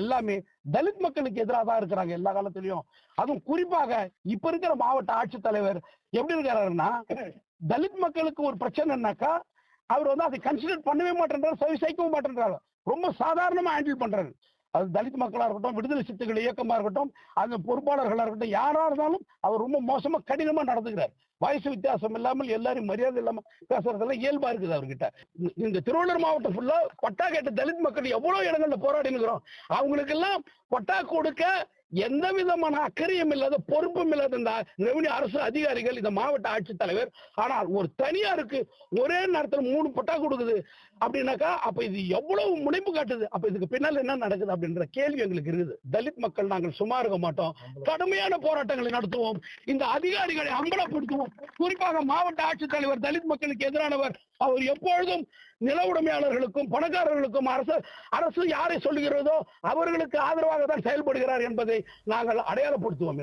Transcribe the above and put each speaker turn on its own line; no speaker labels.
எல்லாமே தலித் மக்களுக்கு எதிராக தான் இருக்கிறாங்க எல்லா காலத்திலயும். அதுவும் குறிப்பாக இப்ப இருக்கிற மாவட்ட ஆட்சித்தலைவர் எப்படி இருக்காருன்னா, தலித் மக்களுக்கு ஒரு பிரச்சனைனாக்கா அவர் அதை கன்சிடர் பண்ணவே மாட்டேன்றாரு, சவிசாய்க்கவும் மாட்டேன்றாரு. ரொம்ப சாதாரணமா ஹேண்டில் பண்றாரு. அது தலித் மக்களா இருக்கட்டும், விடுதலை சிறுத்தைகள் இயக்கமா இருக்கட்டும், அந்த பொறுப்பாளர்களா இருக்கட்டும், யாரா இருந்தாலும் அவர் ரொம்ப மோசமா கடினமா நடந்துக்கிறார். வயசு வித்தியாசம் இல்லாமல் எல்லாரும் மரியாதை இல்லாம பேசுறதெல்லாம் இயல்பா இருக்குது அவர்கிட்ட. இந்த திருவள்ளூர் மாவட்டம் ஃபுல்லா பட்டா கேட்ட தலித் மக்கள் எவ்வளவு இடங்கள்ல போராடி இருக்கிறோம். அவங்களுக்கு எல்லாம் பட்டா கொடுக்க எந்த விதமான அக்கறையும் இல்லாத, பொறுப்பும் இல்லாத இந்த ரெவன்யூ அரசு அதிகாரிகள், இந்த மாவட்ட ஆட்சித்தலைவர். ஆனால் ஒரு தனியாருக்கு ஒரே நேரத்தில் 3 பட்டா கொடுக்குது அப்படின்னாக்கா, அப்ப இது எவ்வளவு முனைப்பு காட்டுது. அப்ப இதுக்கு பின்னால் என்ன நடக்குது அப்படின்ற கேள்வி எங்களுக்கு இருக்குது. தலித் மக்கள் நாங்கள் சும்மா இருக்க மாட்டோம், கடுமையான போராட்டங்களை நடத்துவோம், இந்த அதிகாரிகளை அம்பலப்படுத்துவோம். குறிப்பாக மாவட்ட ஆட்சித்தலைவர் தலித் மக்களுக்கு எதிரானவர். அவர் எப்பொழுதும் நில உடைமையாளர்களுக்கும் பணக்காரர்களுக்கும் அரசு யாரை சொல்லுகிறதோ அவர்களுக்கு ஆதரவாக தான் செயல்படுகிறார் என்பதை நாங்கள் அடையாளப்படுத்துவோம்.